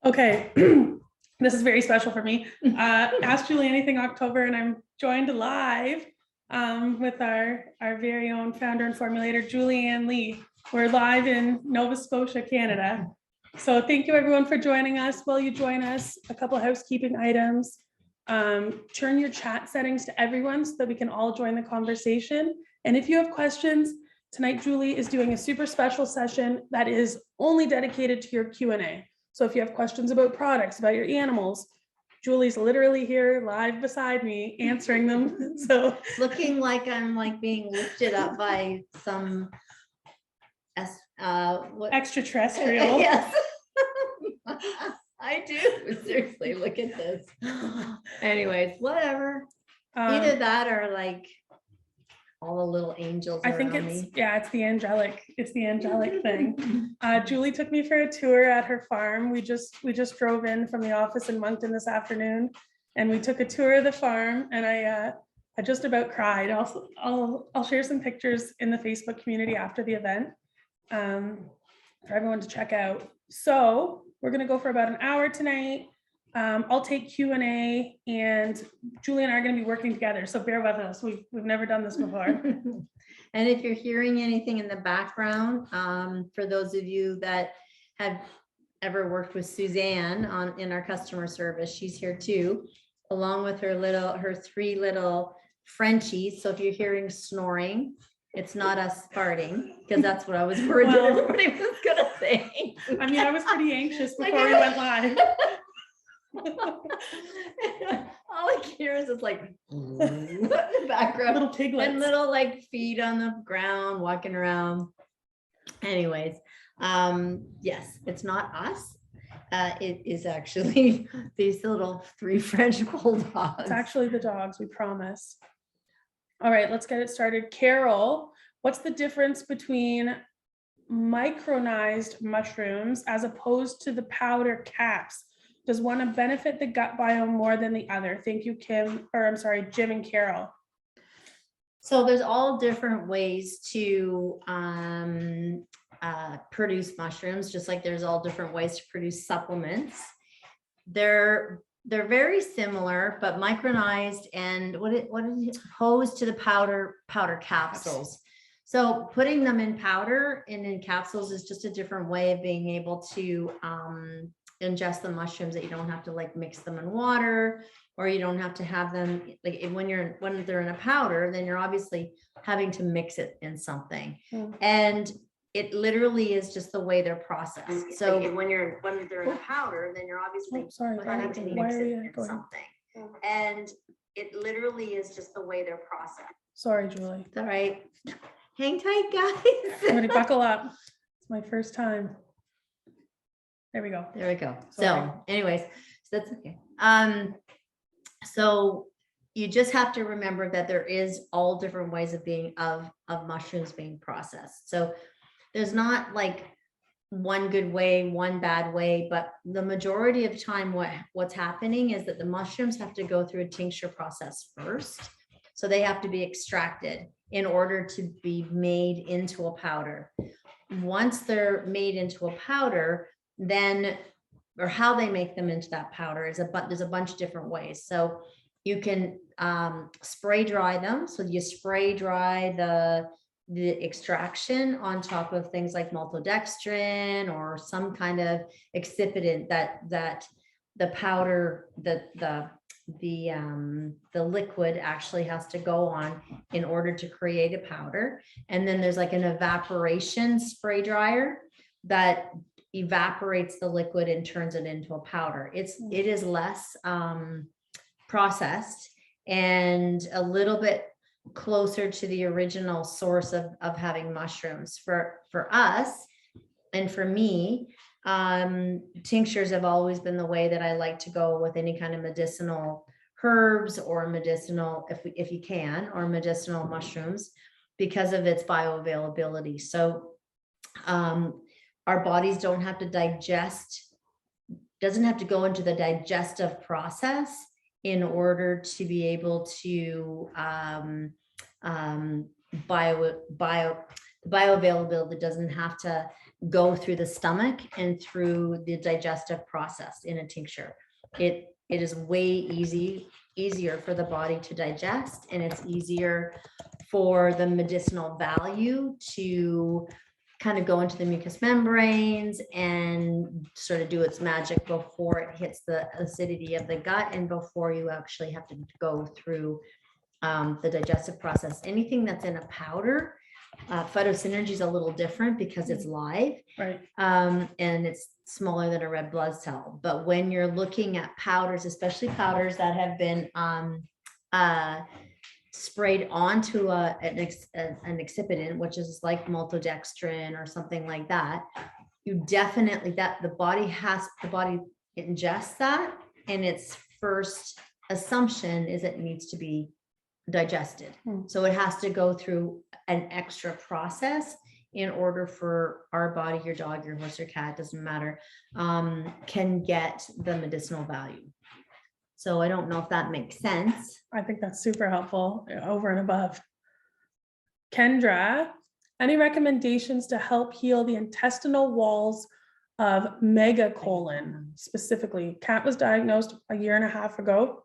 Okay, this is very special for me. Ask Julie Anything October, and I'm joined live with our very own founder and formulator, Julianne Lee. We're live in Nova Scotia, Canada. So thank you everyone for joining us. While you join us, a couple of housekeeping items. Turn your chat settings to everyone so that we can all join the conversation. And if you have questions, tonight Julie is doing a super special session that is only dedicated to your Q&A. So if you have questions about products, about your animals, Julie's literally here live beside me answering them. So looking like I'm like being lifted up by some extraterrestrial. Yes. I do. Seriously, look at this. Anyways, whatever. Either that or like all the little angels. I think it's the angelic thing. Julie took me for a tour at her farm. We just drove in from the office in Moncton this afternoon, and we took a tour of the farm, and I just about cried. I'll share some pictures in the Facebook community after the event for everyone to check out. So we're gonna go for about an hour tonight. I'll take Q&A, and Julie and I are going to be working together. So bear with us. We've never done this before. And if you're hearing anything in the background, for those of you that have ever worked with Suzanne in our customer service, she's here too, along with her three little Frenchies. So if you're hearing snoring, it's not us farting, because that's what I was worried that everybody was going to say. I mean, I was pretty anxious before we went live. All I hear is it's like in the background, little piglets and little like feet on the ground walking around. Anyways, yes, it's not us. It is actually these little three French bulldogs. It's actually the dogs, we promise. All right, let's get it started. Carol, what's the difference between micronized mushrooms as opposed to the powder caps? Does one benefit the gut biome more than the other? Thank you, Jim and Carol. So there's all different ways to produce mushrooms, just like there's all different ways to produce supplements. They're very similar, but micronized and what is it opposed to the powder capsules. So putting them in powder and in capsules is just a different way of being able to ingest the mushrooms, that you don't have to like mix them in water, or you don't have to have them like when they're in a powder, then you're obviously having to mix it in something. And it literally is just the way they're processed. So when they're in a powder, then you're obviously having to mix it in something. And it literally is just the way they're processed. Sorry, Julie. It's all right. Hang tight, guys. Everybody buckle up. It's my first time. There we go. There we go. Sorry. So anyways, so that's okay. So you just have to remember that there is all different ways of mushrooms being processed. So there's not like one good way, one bad way, but the majority of time what's happening is that the mushrooms have to go through a tincture process first. So they have to be extracted in order to be made into a powder. Once they're made into a powder, then, or how they make them into that powder is there's a bunch of different ways. So you can spray dry them. So you spray dry the extraction on top of things like maltodextrin or some kind of excipient that the powder, the liquid actually has to go on in order to create a powder. And then there's like an evaporation spray dryer that evaporates the liquid and turns it into a powder. It is less processed and a little bit closer to the original source of having mushrooms. For us and for me, tinctures have always been the way that I like to go with any kind of medicinal herbs or medicinal, if you can, or medicinal mushrooms, because of its bioavailability. So our bodies don't have to doesn't have to go into the digestive process in order to be able to bioavailability doesn't have to go through the stomach and through the digestive process in a tincture. It is way easier for the body to digest, and it's easier for the medicinal value to kind of go into the mucous membranes and sort of do its magic before it hits the acidity of the gut and before you actually have to go through the digestive process. Anything that's in a powder, phytosynergy is a little different because it's live, Right. and it's smaller than a red blood cell. But when you're looking at powders, especially powders that have been sprayed onto an excipient, which is like maltodextrin or something like that, you definitely, that the body ingests that, and its first assumption is it needs to be digested. So it has to go through an extra process in order for our body, your dog, your horse, your cat, doesn't matter, can get the medicinal value. So I don't know if that makes sense. I think that's super helpful, over and above. Kendra, any recommendations to help heal the intestinal walls of Megacolon? Specifically, cat was diagnosed a year and a half ago.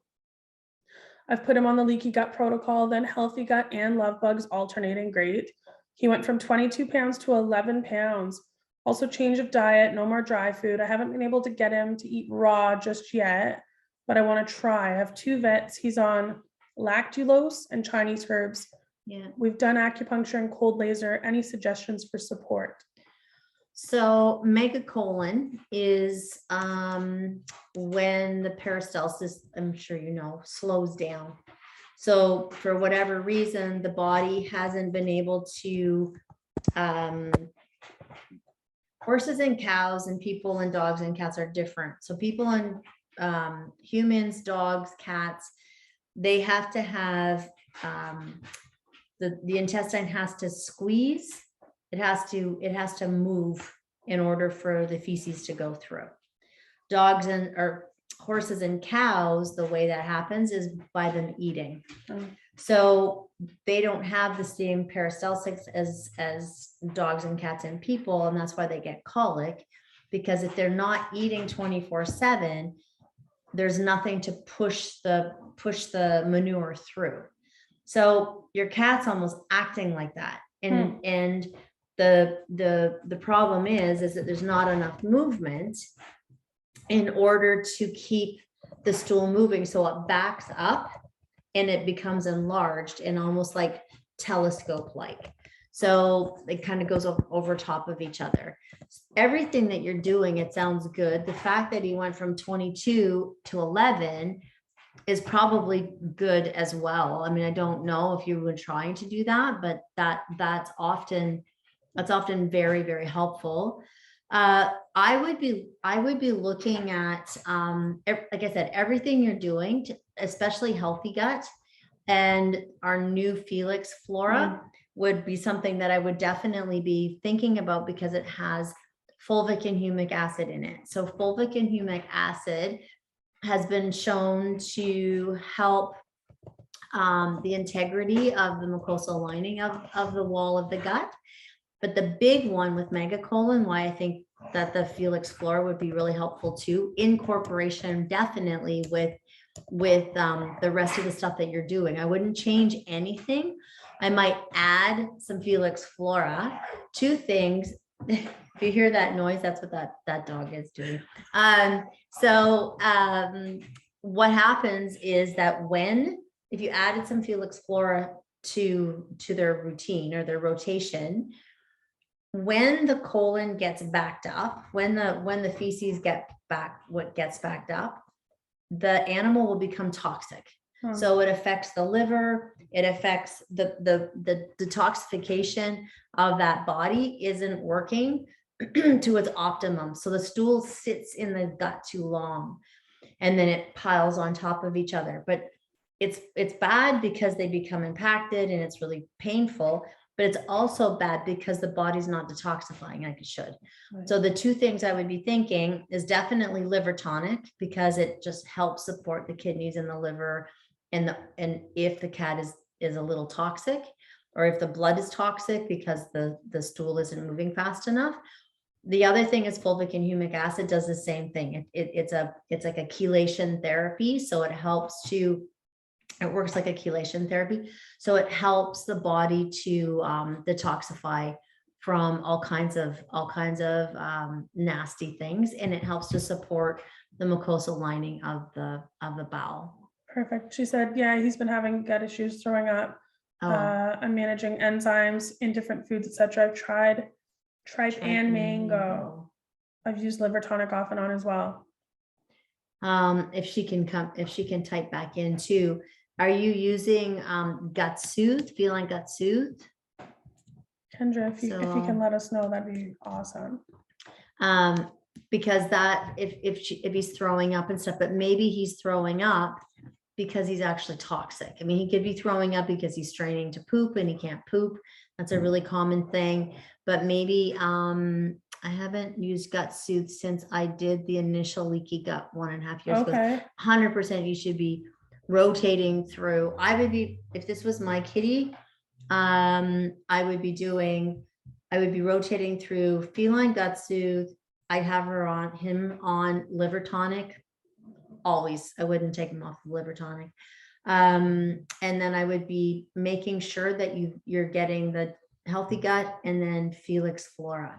I've put him on the leaky gut protocol, then healthy gut and love bugs alternating. Great. He went from 22 pounds to 11 pounds. Also change of diet, no more dry food. I haven't been able to get him to eat raw just yet, but I want to try. I have 2 vets. He's on lactulose and Chinese herbs. Yeah. We've done acupuncture and cold laser. Any suggestions for support? So Megacolon is when the peristalsis, I'm sure you know, slows down. So for whatever reason, the body hasn't been able to, horses and cows and people and dogs and cats are different. So people and humans, dogs, cats, they have to have, the intestine has to squeeze. It has to move in order for the feces to go through. Dogs or horses and cows, the way that happens is by them eating. So they don't have the same peristalsis as dogs and cats and people, and that's why they get colic, because if they're not eating 24/7, there's nothing to push the manure through. So your cat's almost acting like that, and the problem is that there's not enough movement in order to keep the stool moving, so it backs up and it becomes enlarged and almost like telescope like. So it kind of goes over top of each other. Everything that you're doing, it sounds good. The fact that he went from 22 to 11 is probably good as well. I mean, I don't know if you were trying to do that, but that's often very, very helpful. I would be looking at, like I said, everything you're doing, especially healthy gut, and our new Felix Flora would be something that I would definitely be thinking about, because it has fulvic and humic acid in it. So fulvic and humic acid has been shown to help the integrity of the mucosal lining of the wall of the gut. But the big one with Megacolon, why I think that the Felix Flora would be really helpful too, in corporation definitely with the rest of the stuff that you're doing. I wouldn't change anything. I might add some Felix Flora. 2 things. If you hear that noise, that's what that dog is doing. What happens is that if you added some Felix Flora to their routine or their rotation, when the colon gets backed up, when the feces gets backed up, the animal will become toxic. So it affects the liver, it affects the detoxification of that body isn't working to its optimum. So the stool sits in the gut too long, and then it piles on top of each other. But it's bad because they become impacted and it's really painful, but it's also bad because the body's not detoxifying like it should. Right. So the 2 things I would be thinking is definitely liver tonic, because it just helps support the kidneys and the liver. And if the cat is a little toxic, or if the blood is toxic because the stool isn't moving fast enough, The other thing is fulvic and humic acid does the same thing. It's like a chelation therapy. So it works like a chelation therapy. So it helps the body to detoxify from all kinds of nasty things, and it helps to support the mucosal lining of the bowel. Perfect. She said, yeah, he's been having gut issues, throwing up. Oh, I'm managing enzymes in different foods, etc. I've tried tripe and mango. I've used liver tonic off and on as well. If she can type back in too. Are you using Gut Soothe, Feline Gut Soothe? Kendra, if you can let us know, that'd be awesome. Because that if he's throwing up and stuff, but maybe he's throwing up because he's actually toxic. I mean, he could be throwing up because he's straining to poop and he can't poop. That's a really common thing. But maybe I haven't used Gut Soothe since I did the initial leaky gut 1.5 years ago. 100% you should be rotating through. I would be, if this was my kitty, I would be rotating through Feline Gut Soothe. I'd have him on liver tonic. Always. I wouldn't take him off of liver tonic. And then I would be making sure that you're getting the healthy gut and then Felix Flora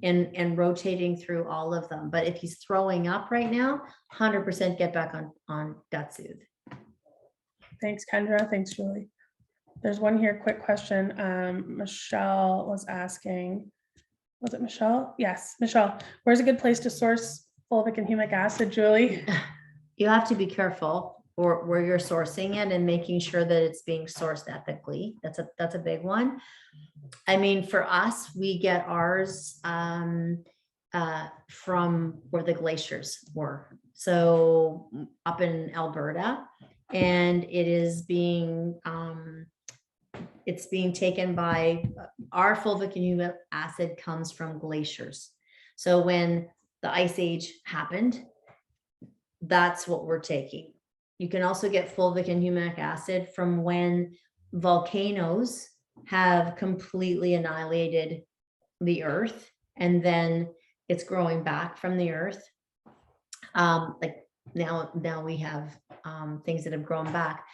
and rotating through all of them. But if he's throwing up right now, 100% get back on Gut Soothe. Thanks, Kendra. Thanks, Julie. There's one here, quick question. Michelle was asking, was it Michelle? Yes, Michelle. Where's a good place to source fulvic and humic acid, Julie? You have to be careful where you're sourcing it and making sure that it's being sourced ethically. That's a big one. I mean, for us, we get ours from where the glaciers were. So up in Alberta, and it is being it's being taken by our fulvic and humic acid comes from glaciers. So when the ice age happened, that's what we're taking. You can also get fulvic and humic acid from when volcanoes have completely annihilated the earth and then it's growing back from the earth. Like now we have things that have grown back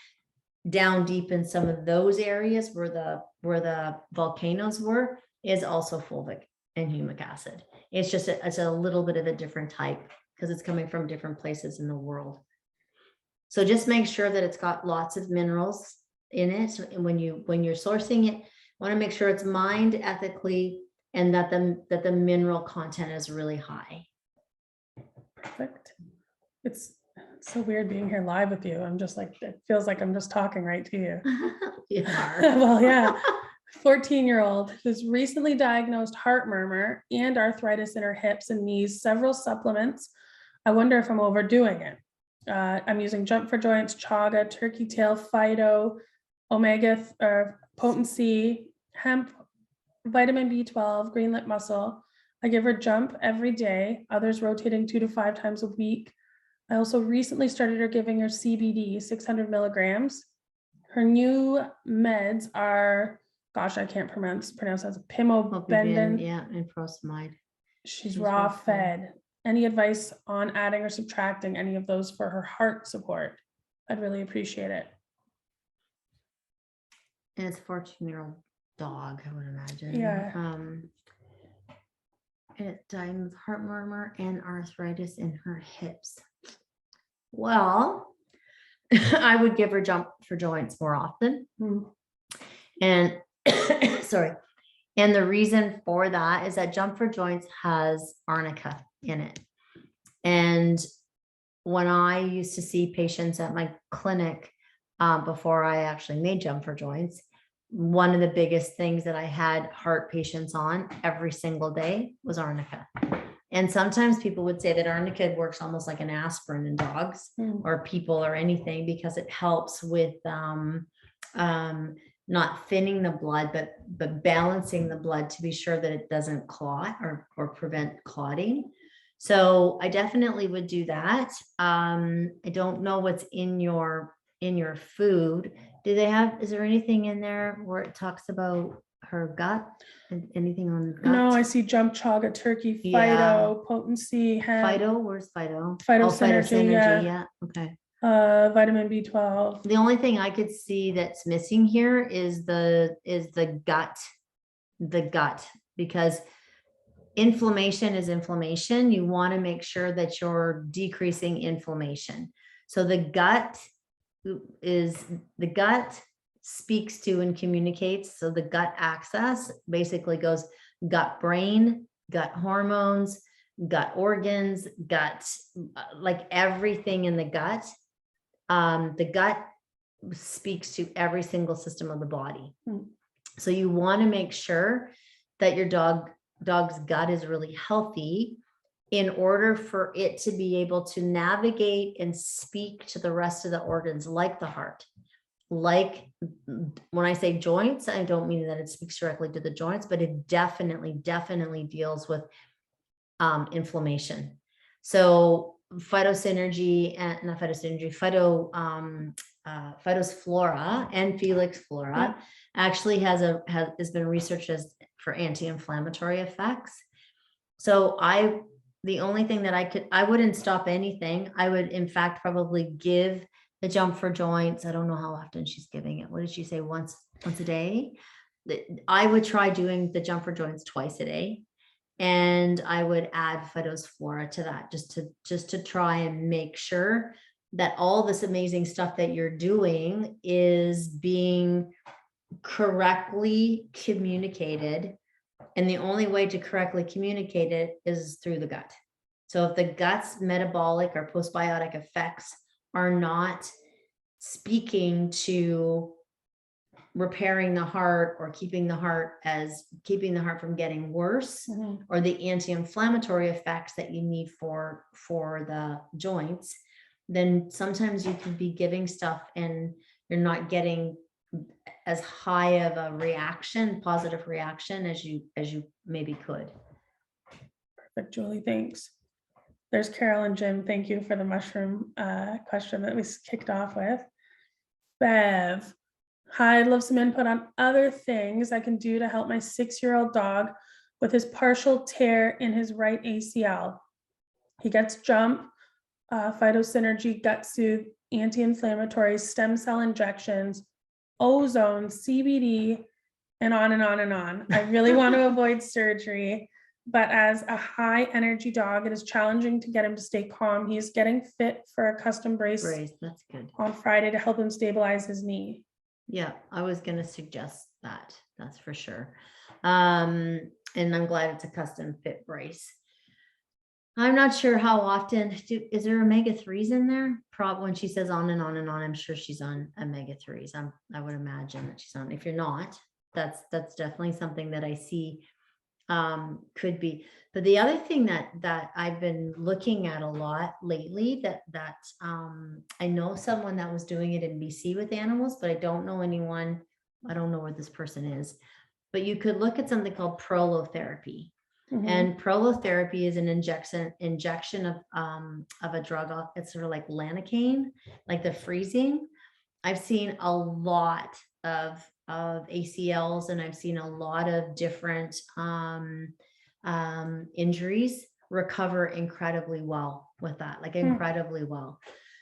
down deep in some of those areas where the volcanoes were is also fulvic and humic acid. It's just it's a little bit of a different type because it's coming from different places in the world. So just make sure that it's got lots of minerals in it. And when you're sourcing it, want to make sure it's mined ethically and that the mineral content is really high. Perfect. It's so weird being here live with you. I'm just like, it feels like I'm just talking right to you. You are. Well, yeah. 14-year-old who's recently diagnosed heart murmur and arthritis in her hips and knees, several supplements. I wonder if I'm overdoing it. I'm using Jump for Joints, Chaga, Turkey Tail, Phyto, Omega Potency, Hemp, Vitamin B12, Green Lip Muscle. I give her Jump every day, others rotating 2 to 5 times a week. I also recently started her giving her CBD, 600 milligrams. Her new meds are, gosh, I can't pronounce as Pimobendan. Yeah, and Prosamide. She's raw fed. Any advice on adding or subtracting any of those for her heart support? I'd really appreciate it. And it's a 14-year-old dog, I would imagine. Yeah. It died with heart murmur and arthritis in her hips. Well, I would give her Jump for Joints more often. And sorry. And the reason for that is that Jump for Joints has arnica in it. And when I used to see patients at my clinic before I actually made Jump for Joints, one of the biggest things that I had heart patients on every single day was arnica. And sometimes people would say that arnica works almost like an aspirin in dogs or people or anything because it helps with not thinning the blood, but balancing the blood to be sure that it doesn't clot or prevent clotting. So I definitely would do that. I don't know what's in your food. Is there anything in there where it talks about her gut? Anything on gut? No, I see jump chaga, turkey, Yeah. phyto, potency, hemp, Phyto, where's Phyto? phytosynergy, yeah. Yeah, okay. Vitamin B12. The only thing I could see that's missing here is the gut, because inflammation is inflammation. You want to make sure that you're decreasing inflammation. So the gut speaks to and communicates. So the gut axis basically goes gut brain, gut hormones, gut organs, gut, like everything in the gut. The gut speaks to every single system of the body. So you want to make sure that your dog's gut is really healthy in order for it to be able to navigate and speak to the rest of the organs, like the heart. Like when I say joints, I don't mean that it speaks directly to the joints, but it definitely deals with inflammation. So phytosynergy and not phytosynergy, Phytos Flora and Felix Flora actually has been researched as for anti-inflammatory effects. So the only thing that I wouldn't stop anything. I would in fact probably give the jump for joints. I don't know how often she's giving it. What did she say? Once a day? I would try doing the jump for joints twice a day. And I would add Phytos Flora to that, just to try and make sure that all this amazing stuff that you're doing is being correctly communicated. And the only way to correctly communicate it is through the gut. So if the gut's metabolic or postbiotic effects are not speaking to repairing the heart or keeping the heart from getting worse, or the anti-inflammatory effects that you need for the joints, then sometimes you can be giving stuff and you're not getting as high of a reaction, positive reaction as you maybe could. Perfect, Julie, thanks. There's Carol and Jim. Thank you for the mushroom question that we kicked off with. Bev, hi, I'd love some input on other things I can do to help my 6-year-old dog with his partial tear in his right ACL. He gets jump, phytosynergy, gut soothe, anti-inflammatory, stem cell injections, ozone, CBD, and on and on and on. I really want to avoid surgery, but as a high energy dog, it is challenging to get him to stay calm. He is getting fit for a custom brace That's good. on Friday to help him stabilize his knee. Yeah, I was going to suggest that. That's for sure. And I'm glad it's a custom fit brace. I'm not sure how often. Is there omega-3s in there? Probably. When she says on and on and on, I'm sure she's on omega-3s. I would imagine that she's on. If you're not, that's definitely something that I see could be. But the other thing that I've been looking at a lot lately, that I know someone that was doing it in BC with animals, but I don't know anyone. I don't know where this person is. But you could look at something called prolotherapy. And prolotherapy is an injection of a drug. It's sort of like lanacane, like the freezing. I've seen a lot of ACLs, and I've seen a lot of different injuries recover incredibly well with that, like incredibly well.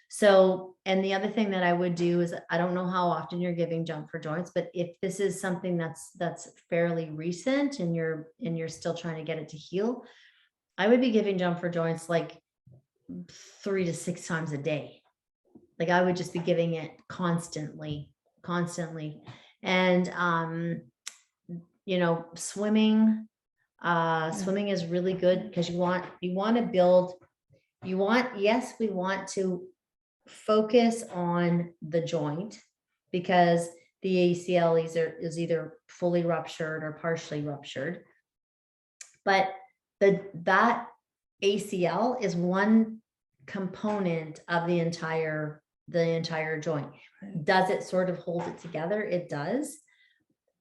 So, and the other thing that I would do is, I don't know how often you're giving jump for joints, but if this is something that's fairly recent and you're still trying to get it to heal, I would be giving jump for joints like 3 to 6 times a day. Like I would just be giving it constantly. And swimming is really good, because we want to focus on the joint, because the ACL is either fully ruptured or partially ruptured. But that ACL is one component of the entire joint. Does it sort of hold it together? It does,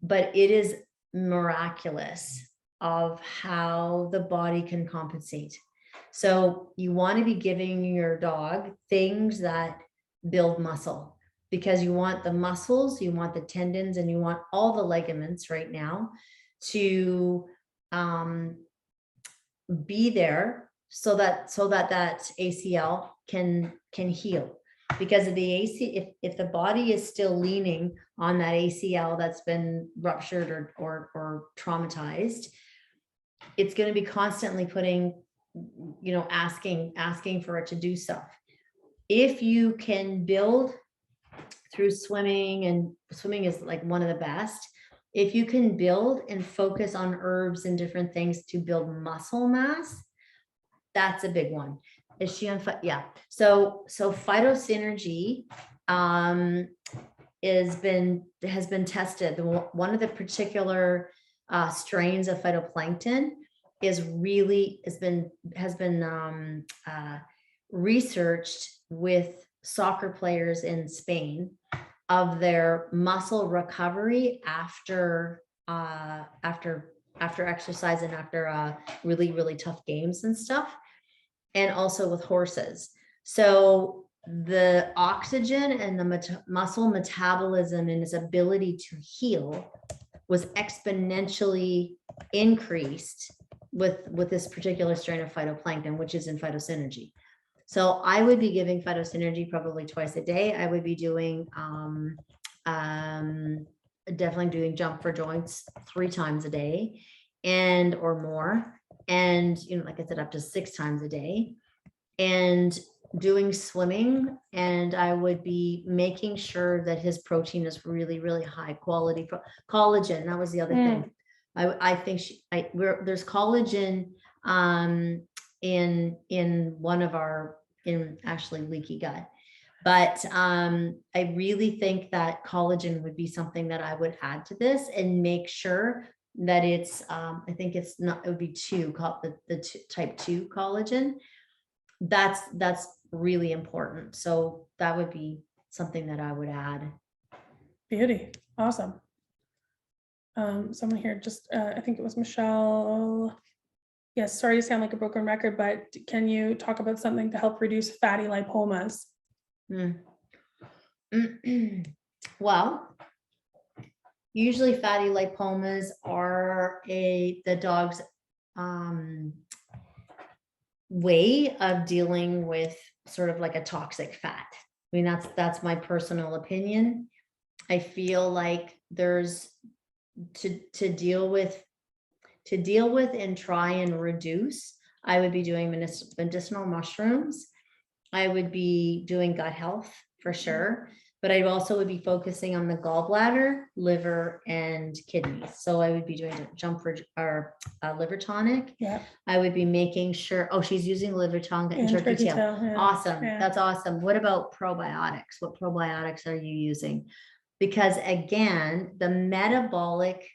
but it is miraculous of how the body can compensate. So you want to be giving your dog things that build muscle. because you want the muscles, you want the tendons, and you want all the ligaments right now to be there so that that ACL can heal. Because of the AC, if the body is still leaning on that ACL that's been ruptured or traumatized, it's going to be constantly putting, asking for it to do stuff. If you can build through swimming, and swimming is like one of the best, if you can build and focus on herbs and different things to build muscle mass, that's a big one. Is she on? Yeah. So phytosynergy has been tested. One of the particular strains of phytoplankton has been researched with soccer players in Spain of their muscle recovery after exercise and after really, really tough games and stuff, and also with horses. So the oxygen and the muscle metabolism and its ability to heal was exponentially increased with this particular strain of phytoplankton, which is in phytosynergy. So I would be giving phytosynergy probably twice a day. I would be doing definitely doing jump for joints 3 times a day or more. And, like I said, up to 6 times a day, and doing swimming. And I would be making sure that his protein is really, really high quality. Collagen, that was the other thing. I think there's collagen in one of our, in actually leaky gut. But I really think that collagen would be something that I would add to this and make sure that it's, I think it's not, it would be the type 2 collagen. That's really important. So that would be something that I would add. Beauty. Awesome. Someone here just, I think it was Michelle. Yes, sorry to sound like a broken record, but can you talk about something to help reduce fatty lipomas? Well, usually fatty lipomas are the dog's way of dealing with sort of like a toxic fat. I mean, that's my personal opinion. I feel like there's to deal with and try and reduce, I would be doing medicinal mushrooms. I would be doing gut health for sure, but I also would be focusing on the gallbladder, liver, and kidneys. So I would be doing liver tonic. Yeah. I would be making sure, she's using liver tonic and turkey tail. Yeah. Awesome. Yeah. That's awesome. What about probiotics? What probiotics are you using? Because again, the metabolic,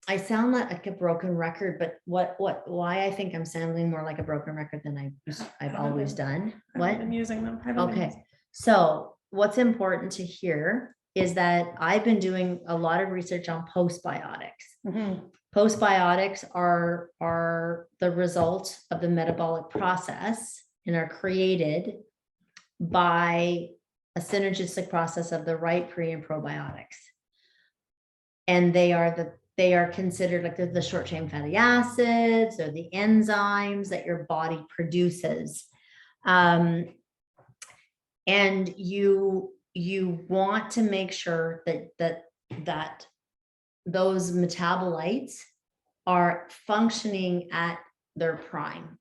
I sound like a broken record, but why I think I'm sounding more like a broken record than I've always done. I've been using them. Okay. So what's important to hear is that I've been doing a lot of research on postbiotics. Postbiotics are the result of the metabolic process and are created by a synergistic process of the right pre and probiotics. And they are considered like the short chain fatty acids or the enzymes that your body produces. And you want to make sure that those metabolites are functioning at their prime,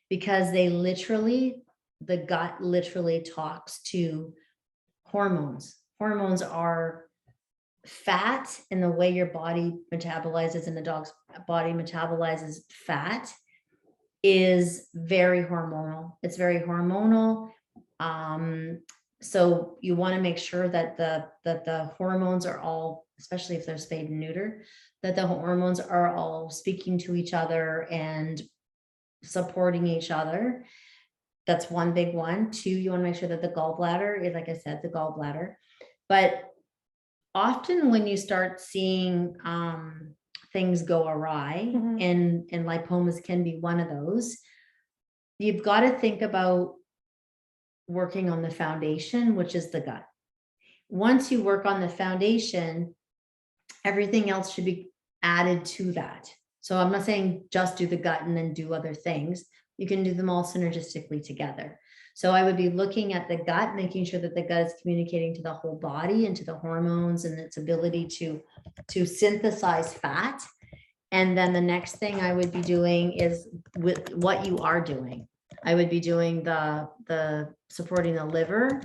because the gut literally talks to hormones. Hormones are fat, and the way your body metabolizes and the dog's body metabolizes fat is very hormonal. It's very hormonal. So you want to make sure that the hormones are all, especially if they're spayed and neuter, that the hormones are all speaking to each other and supporting each other. That's one big one. 2, you want to make sure that the gallbladder is, like I said, the gallbladder. But often when you start seeing things go awry, and lipomas can be one of those, you've got to think about working on the foundation, which is the gut. Once you work on the foundation, everything else should be added to that. So I'm not saying just do the gut and then do other things. You can do them all synergistically together. So I would be looking at the gut, making sure that the gut is communicating to the whole body and to the hormones and its ability to synthesize fat. And then the next thing I would be doing is with what you are doing. I would be doing the supporting the liver.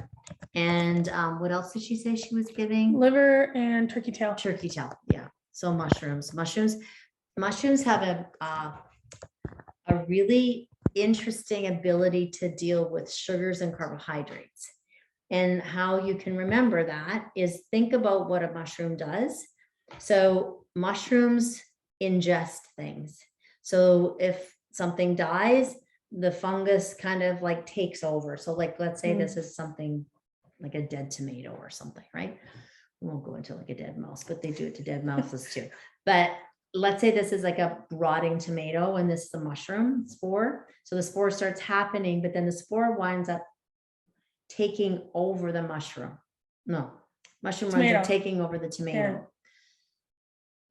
And what else did she say she was giving? Liver and turkey tail. Turkey tail, yeah. So mushrooms have a really interesting ability to deal with sugars and carbohydrates. And how you can remember that is think about what a mushroom does. So mushrooms ingest things. So if something dies, the fungus kind of like takes over. So like, let's say this is something like a dead tomato or something, right? We won't go into like a dead mouse, but they do it to dead mouses too. But let's say this is like a rotting tomato and this is the mushroom spore. So the spore starts happening, but then the spore winds up taking over the mushroom. No, mushroom winds up taking over the tomato.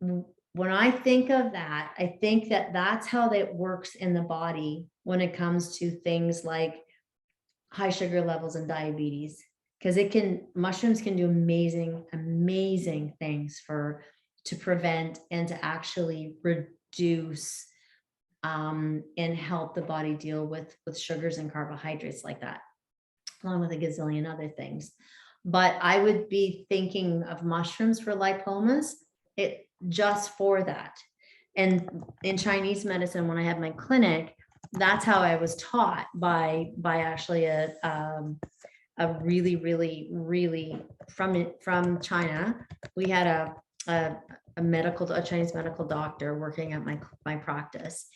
Yeah. When I think of that, I think that that's how that works in the body when it comes to things like high sugar levels and diabetes, because mushrooms can do amazing things to prevent and to actually reduce and help the body deal with sugars and carbohydrates like that, along with a gazillion other things. But I would be thinking of mushrooms for lipomas, just for that. And in Chinese medicine, when I had my clinic, that's how I was taught by actually a really from China. We had a Chinese medical doctor working at my practice,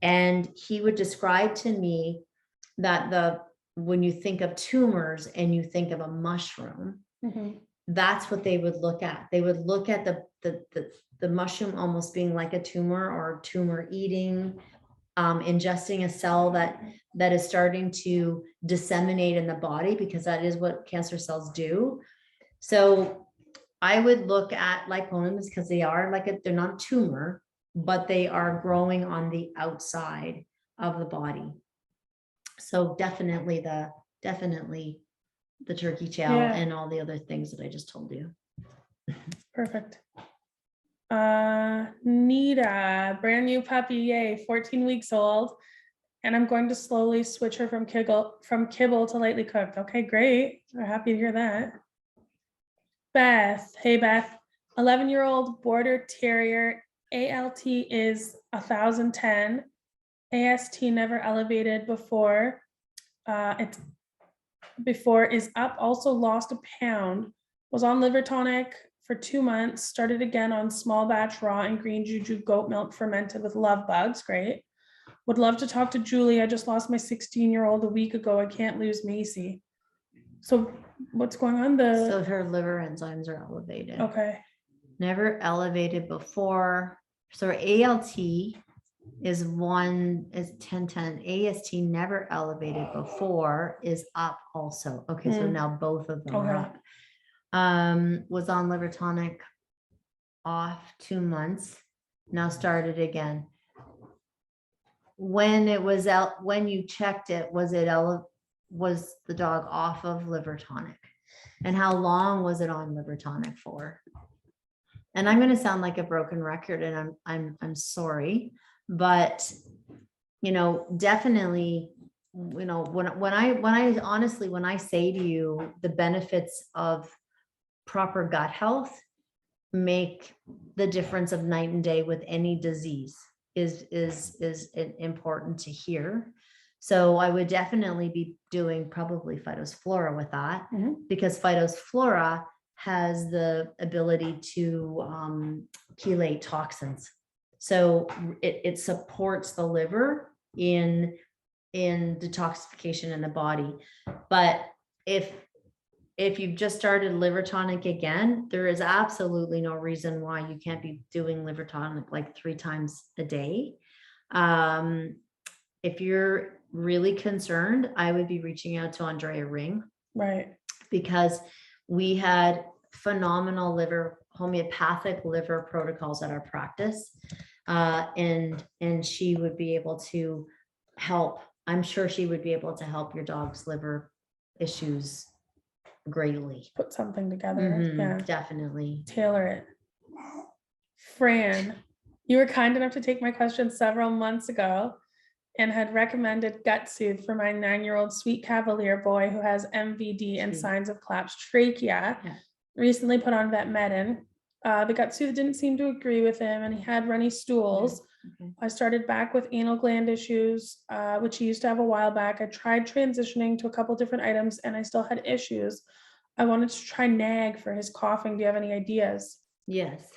and he would describe to me that when you think of tumors and you think of a mushroom, that's what they would look at. They would look at the mushroom almost being like a tumor or tumor eating, ingesting a cell that is starting to disseminate in the body, because that is what cancer cells do. So I would look at lipomas because they're not a tumor, but they are growing on the outside of the body. So definitely the turkey tail and all the other things that I just told you. Perfect. Nita, brand new puppy, yay, 14 weeks old. And I'm going to slowly switch her from kibble to lightly cooked. Okay, great. We're happy to hear that. Beth, hey Beth, 11-year-old border terrier, ALT is 1010, AST never elevated before. Is up, also lost a pound, was on liver tonic for 2 months, started again on small batch raw and green juju goat milk fermented with love bugs. Great. Would love to talk to Julie. I just lost my 16-year-old a week ago. I can't lose Macy. So what's going on? So her liver enzymes are elevated. Okay. Never elevated before. So her ALT is 1010. AST never elevated before is up also. Okay, so now both of them are up. Was on liver tonic off 2 months, now started again. When it was out, when you checked it, was the dog off of liver tonic? And how long was it on liver tonic for? And I'm going to sound like a broken record, and I'm sorry, but definitely, when I honestly, when I say to you the benefits of proper gut health make the difference of night and day with any disease is important to hear. So I would definitely be doing probably Phytos Flora with that, because Phytos Flora has the ability to chelate toxins. So it supports the liver in detoxification in the body. But if you've just started liver tonic again, there is absolutely no reason why you can't be doing liver tonic like 3 times a day. If you're really concerned, I would be reaching out to Andrea Ring, Right. because we had phenomenal homeopathic liver protocols at our practice. And she would be able to help. I'm sure she would be able to help your dog's liver issues greatly. Put something together. Yeah. Definitely. Tailor it. Fran, you were kind enough to take my question several months ago and had recommended Gut Soothe for my 9-year-old sweet Cavalier boy who has MVD and signs of collapsed trachea. Yeah. Recently put on Vetmedin. The Gut Soothe didn't seem to agree with him and he had runny stools. Okay. I started back with anal gland issues, which he used to have a while back. I tried transitioning to a couple different items and I still had issues. I wanted to try NAG for his coughing. Do you have any ideas? Yes.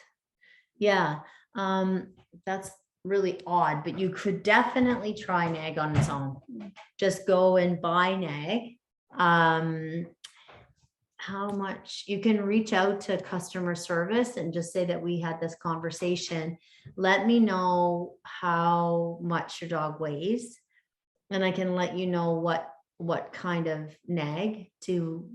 Yeah. That's really odd, but you could definitely try NAG on its own. Just go and buy NAG. How much you can reach out to customer service and just say that we had this conversation. Let me know how much your dog weighs, and I can let you know what kind of NAG to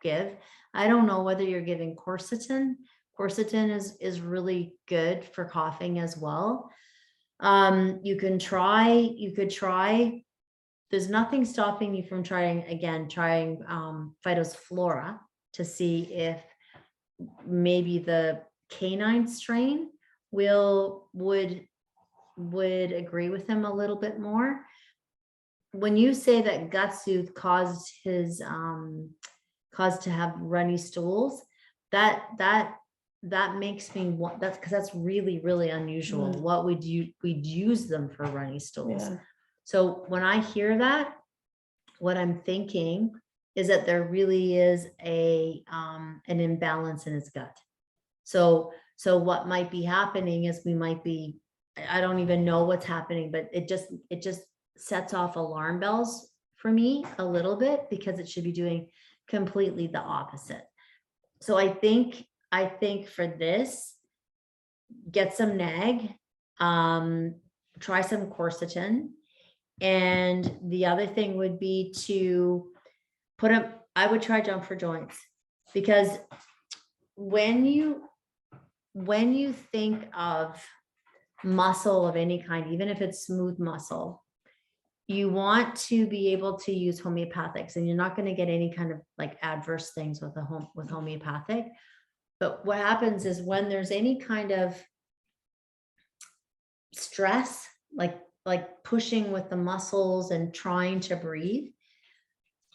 give. I don't know whether you're giving quercetin. Quercetin is really good for coughing as well. You could try. There's nothing stopping you from trying Phytos Flora to see if maybe the canine strain would agree with him a little bit more. When you say that Gut Soothe caused to have runny stools, that makes me want, that's because that's really, really unusual. What we'd use them for runny stools. Yeah. So when I hear that, what I'm thinking is that there really is an imbalance in his gut. So what might be happening is I don't even know what's happening, but it just sets off alarm bells for me a little bit, because it should be doing completely the opposite. So I think for this, get some NAG, try some quercetin. And the other thing would be to I would try Jump for Joints, because when you think of muscle of any kind, even if it's smooth muscle, you want to be able to use homeopathics, and you're not going to get any kind of like adverse things with homeopathic. But what happens is when there's any kind of stress, like pushing with the muscles and trying to breathe,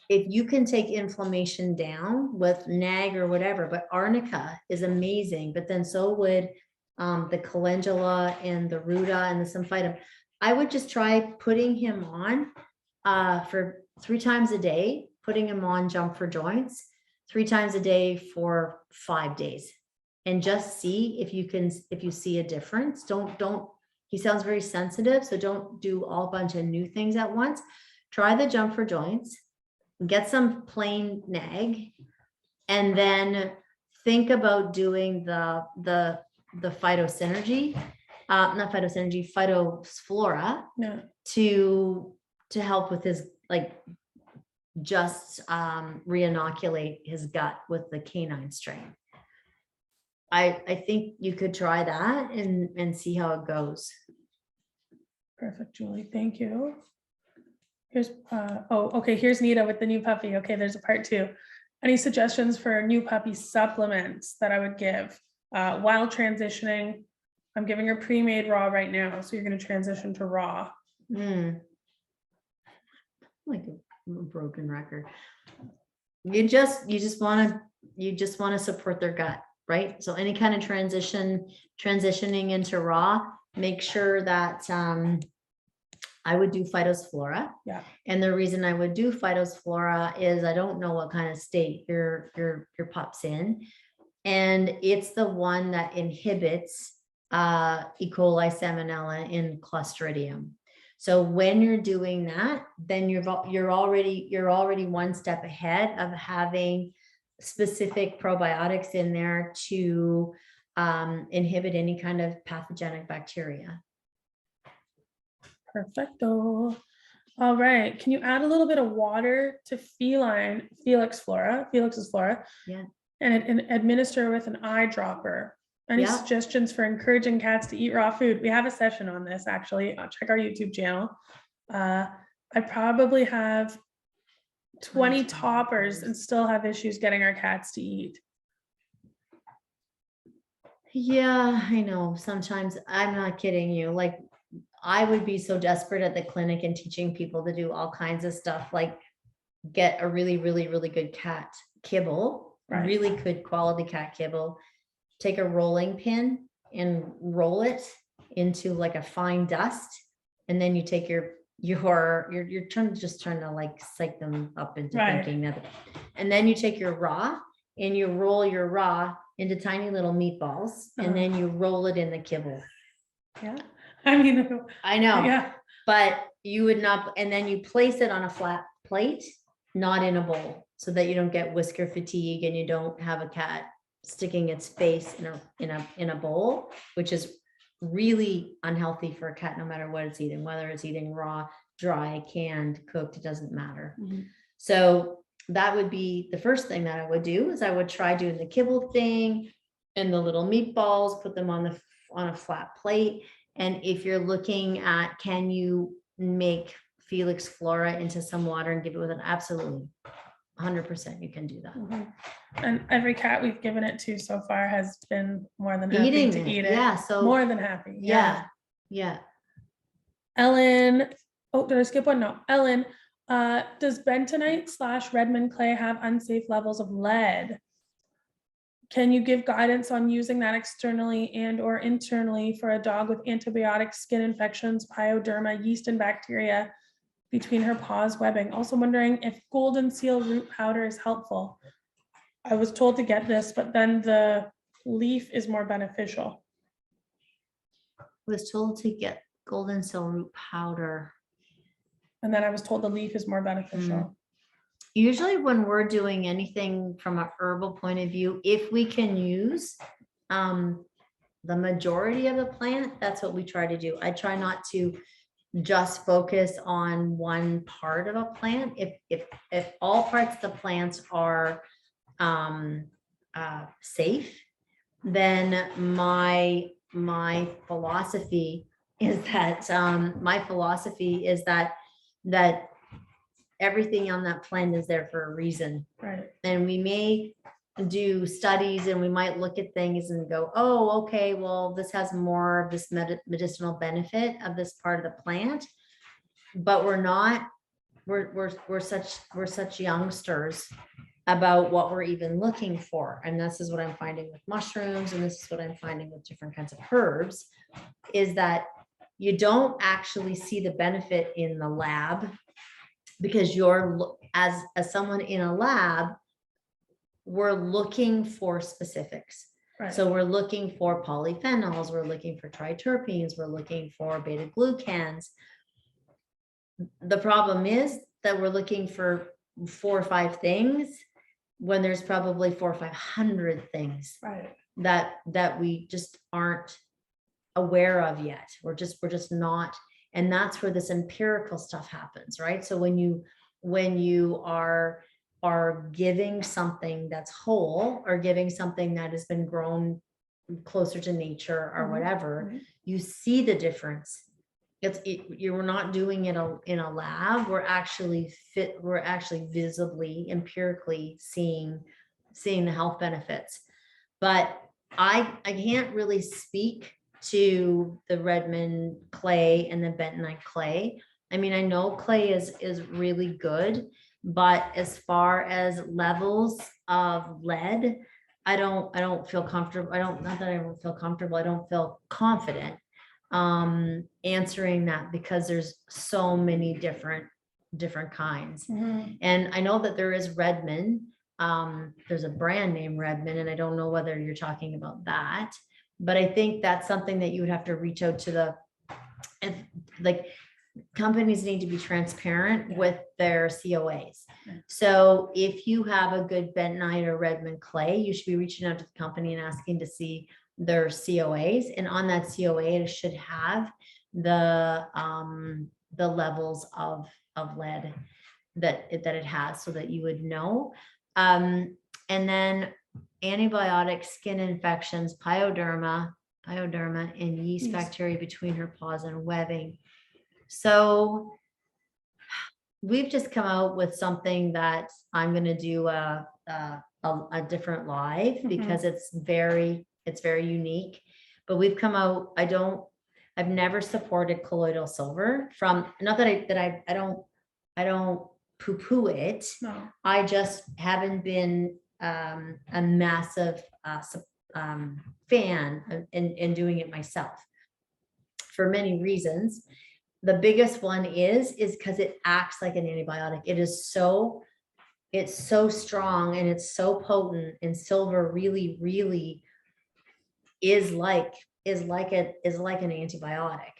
if you can take inflammation down with NAG or whatever, but arnica is amazing, but then so would the calendula and the ruta and the symphytum. I would just try putting him on for 3 times a day, putting him on Jump for Joints 3 times a day for 5 days, and just see if you see a difference. Don't, he sounds very sensitive, so don't do a bunch of new things at once. Try the Jump for Joints, get some plain NAG, and then think about doing the phytosynergy, not phytosynergy, Phytos Flora, to help with his, like, just re-inoculate his gut with the canine strain. I think you could try that and see how it goes. Perfect, Julie. Thank you. Here's here's Nita with the new puppy. Okay, there's a part 2. Any suggestions for new puppy supplements that I would give while transitioning? I'm giving her pre-made raw right now, so you're going to transition to raw. Like a broken record. You just want to support their gut, right? So any kind of transitioning into raw, make sure that I would do Phytos Flora. Yeah. And the reason I would do Phytos Flora is I don't know what kind of state your pup's in, and it's the one that inhibits E. coli, Salmonella, and Clostridium. So when you're doing that, then you're already one step ahead of having specific probiotics in there to inhibit any kind of pathogenic bacteria. Perfecto. All right. Can you add a little bit of water to feline Felix's Flora? Yeah. And administer with an eyedropper. Any Yeah. suggestions for encouraging cats to eat raw food? We have a session on this, actually. Check our YouTube channel. I probably have 20 toppers and still have issues getting our cats to eat. Yeah, I know. Sometimes I'm not kidding you. Like, I would be so desperate at the clinic and teaching people to do all kinds of stuff, like get a really, really, really good cat kibble, Right. really good quality cat kibble, take a rolling pin and roll it into like a fine dust. And then you take you're trying to like psych them up into Right. thinking that, and then you take your raw and you roll your raw into tiny little meatballs, and then you roll it in the kibble. Yeah. I mean, I know, yeah. but you would not, and then you place it on a flat plate, not in a bowl, so that you don't get whisker fatigue and you don't have a cat sticking its face in a bowl, which is really unhealthy for a cat, no matter what it's eating, whether it's eating raw, dry, canned, cooked, it doesn't matter. Mm-hmm. So that would be the first thing that I would do, is I would try doing the kibble thing and the little meatballs, put them on a flat plate. And if you're looking at, can you make Felix Flora into some water and give it with an, absolutely 100% you can do that. Mm-hmm. And every cat we've given it to so far has been more than happy Eating to it. eat it. Yeah, so more than happy. yeah. Ellen, oh, did I skip one? No. Ellen, does bentonite / Redmond clay have unsafe levels of lead? Can you give guidance on using that externally and or internally for a dog with antibiotic skin infections, pyoderma, yeast and bacteria between her paws webbing? Also wondering if golden seal root powder is helpful. I was told to get this, but then the leaf is more beneficial. Was told to get golden seal root powder. And then I was told the leaf is more beneficial. Usually when we're doing anything from an herbal point of view, if we can use the majority of the plant, that's what we try to do. I try not to just focus on one part of a plant. If all parts of the plants are safe, then my philosophy is that everything on that plant is there for a reason. Right. And we may do studies and we might look at things and go, oh, okay, well, this has more of this medicinal benefit of this part of the plant, but we're such youngsters about what we're even looking for. And this is what I'm finding with mushrooms, and this is what I'm finding with different kinds of herbs, is that you don't actually see the benefit in the lab, because you're, as someone in a lab, we're looking for specifics. Right. So we're looking for polyphenols, we're looking for triterpenes, we're looking for beta glucans. The problem is that we're looking for 4 or 5 things when there's probably 400 or 500 things, right, that we just aren't aware of yet. We're just not. And that's where this empirical stuff happens, right? So when you are giving something that's whole, or giving something that has been grown closer to nature or whatever, you see the difference. You're not doing it in a lab. We're actually visibly, empirically seeing the health benefits. But I can't really speak to the Redmond clay and the bentonite clay. I mean, I know clay is really good, but as far as levels of lead, I don't feel comfortable. I don't feel confident answering that, because there's so many different kinds. And I know that there is Redmond. There's a brand name Redmond, and I don't know whether you're talking about that, but I think that's something that you would have to reach out to companies need to be transparent with their COAs. So if you have a good bentonite or Redmond clay, you should be reaching out to the company and asking to see their COAs, and on that COA it should have the levels of lead that it has, so that you would know. And then antibiotics, skin infections, pyoderma, and yeast bacteria between her paws and webbing. So we've just come out with something that I'm going to do a different live, because it's very unique. But we've come out, I've never supported colloidal silver from, not that I don't poo-poo it. No. I just haven't been a massive fan in doing it myself, for many reasons. The biggest one is because it acts like an antibiotic. It's so strong and it's so potent, and silver really is like an antibiotic.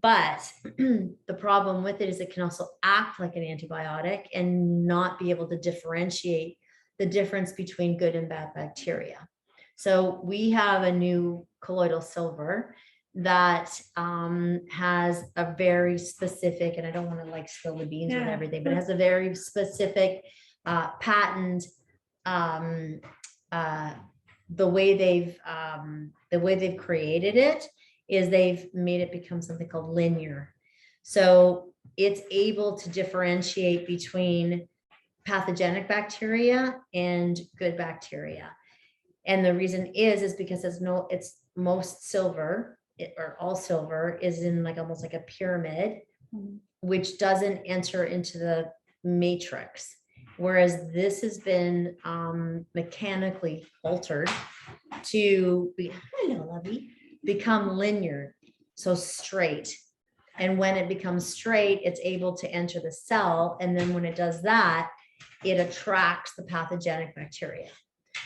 But the problem with it is it can also act like an antibiotic and not be able to differentiate the difference between good and bad bacteria. So we have a new colloidal silver that has a very specific, and I don't want to like spill the beans with everything, but it has a very specific patent. The way they've created it is they've made it become something called linear. So it's able to differentiate between pathogenic bacteria and good bacteria. And the reason is because it's most silver, or all silver is in like almost like a pyramid, which doesn't enter into the matrix. Whereas this has been mechanically altered to become linear, so straight. And when it becomes straight, it's able to enter the cell. And then when it does that, it attracts the pathogenic bacteria.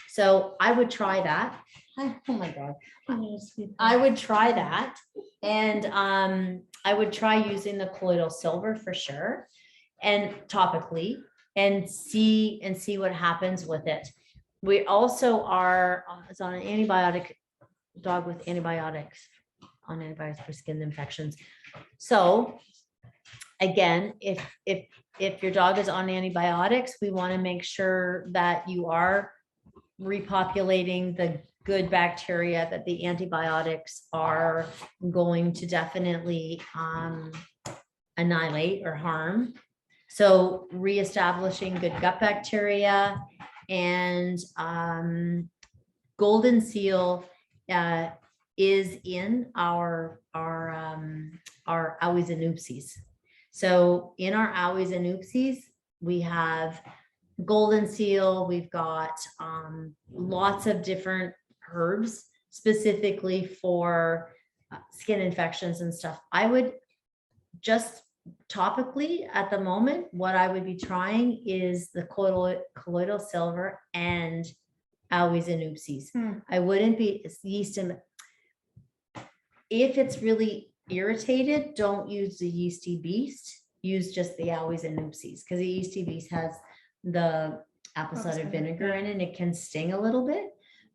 So I would try that. Oh my God. I would try that. And I would try using the colloidal silver for sure, and topically, and see what happens with it. We also are, it's on an antibiotic, dog with antibiotics, on antibiotics for skin infections. So again, if your dog is on antibiotics, we want to make sure that you are repopulating the good bacteria that the antibiotics are going to definitely annihilate or harm. So reestablishing good gut bacteria, and golden seal is in our owies and oopsies. So in our owies and oopsies, we have golden seal. We've got lots of different herbs specifically for skin infections and stuff. I would just topically at the moment, what I would be trying is the colloidal silver and owies and oopsies. I wouldn't be yeast. And if it's really irritated, don't use the Yeasty Beast. Use just the owies and oopsies, because the Yeasty Beast has the apple cider vinegar in it, and it can sting a little bit.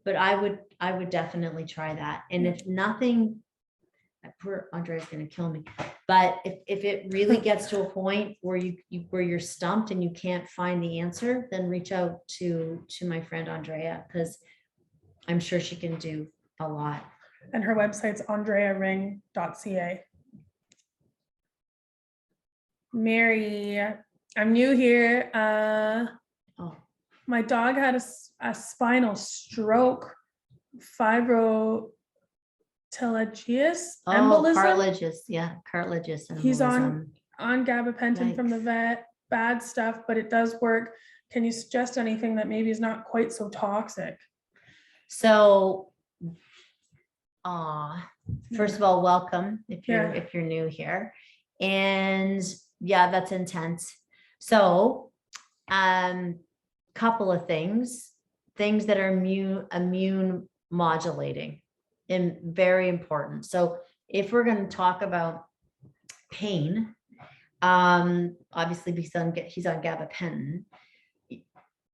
But I would definitely try that. And if nothing, poor Andrea's going to kill me. But if it really gets to a point where you're stumped and you can't find the answer, then reach out to my friend Andrea, because I'm sure she can do a lot. And her website's andrearing.ca. Mary, I'm new here. My dog had a spinal stroke, fibrotelangitis embolism. Cartilageous. He's on gabapentin from the vet, bad stuff, but it does work. Can you suggest anything that maybe is not quite so toxic? So, first of all, welcome if you're new here. And yeah, that's intense. So, couple of things that are immune modulating, and very important. So if we're going to talk about pain, obviously he's on gabapentin.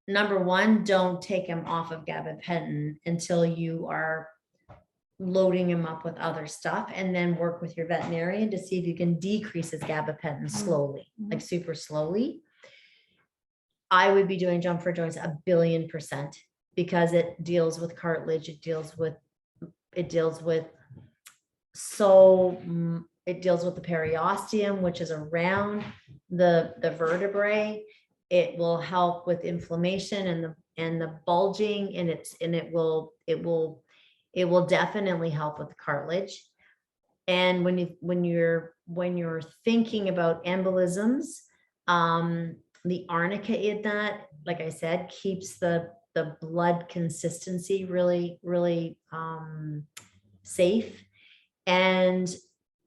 Number one, don't take him off of gabapentin until you are loading him up with other stuff, and then work with your veterinarian to see if you can decrease his gabapentin slowly, like super slowly. I would be doing Jump for Joints 1,000,000,000%, because it deals with cartilage, it deals with the periosteum, which is around the vertebrae. It will help with inflammation and the bulging, and it will definitely help with the cartilage. And when you're thinking about embolisms, the arnica in that, like I said, keeps the blood consistency really, really safe. And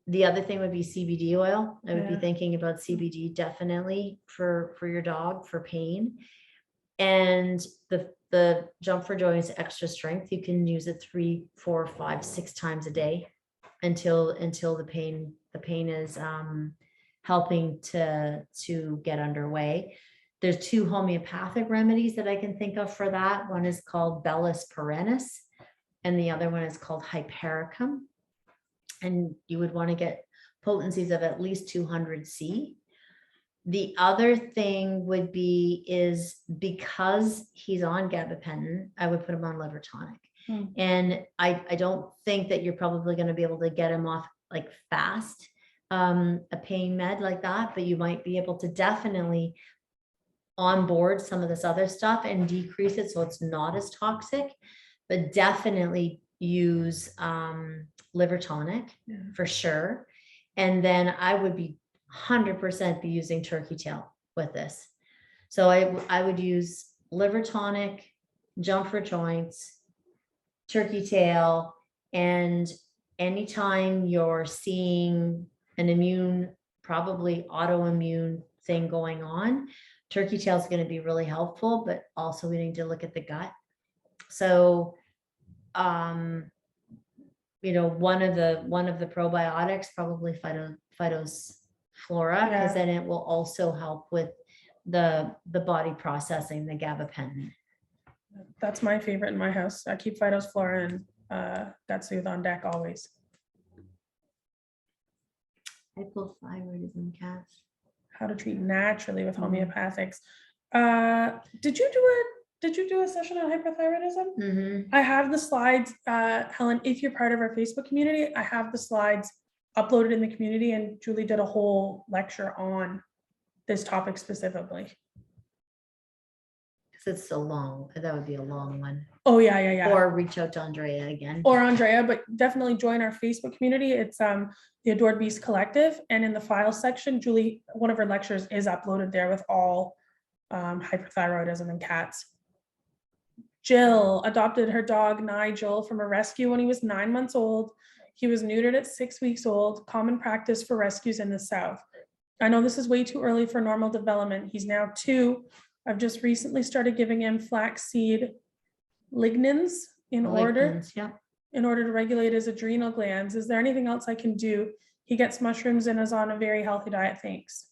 the other thing would be CBD oil. I would be thinking about CBD definitely for your dog for pain. And the Jump for Joints extra strength, you can use it 3, 4, 5, 6 times a day until the pain is helping to get underway. There's 2 homeopathic remedies that I can think of for that. One is called Bellis perennis, and the other one is called Hypericum. And you would want to get potencies of at least 200 C. The other thing would be is because he's on gabapentin, I would put him on liver tonic. And I don't think that you're probably going to be able to get him off like fast, a pain med like that, but you might be able to definitely onboard some of this other stuff and decrease it so it's not as toxic, but definitely use liver tonic for sure. And then I would be 100% be using turkey tail with this. So I would use liver tonic, Jump for Joints, turkey tail, and anytime you're seeing an immune, probably autoimmune thing going on, turkey tail is going to be really helpful, but also we need to look at the gut. So, one of the probiotics, probably Phytos Flora, because then it will also help with the body processing the gabapentin. That's my favorite in my house. I keep Phytos Flora and Gut Soothe on deck always. Hypothyroidism cats. How to treat naturally with homeopathics. Did you do a session on hyperthyroidism? I have the slides, Helen, if you're part of our Facebook community, I have the slides uploaded in the community, and Julie did a whole lecture on this topic specifically. Because it's so long, that would be a long one. Oh yeah. Or reach out to Andrea again. Or Andrea, but definitely join our Facebook community. It's the Adored Beast Collective, and in the files section, Julie, one of her lectures is uploaded there with all hyperthyroidism in cats. Jill adopted her dog Nigel from a rescue when he was 9 months old. He was neutered at 6 weeks old, common practice for rescues in the South. I know this is way too early for normal development. He's now 2. I've just recently started giving him flaxseed lignans in order to regulate his adrenal glands. Is there anything else I can do? He gets mushrooms and is on a very healthy diet. Thanks.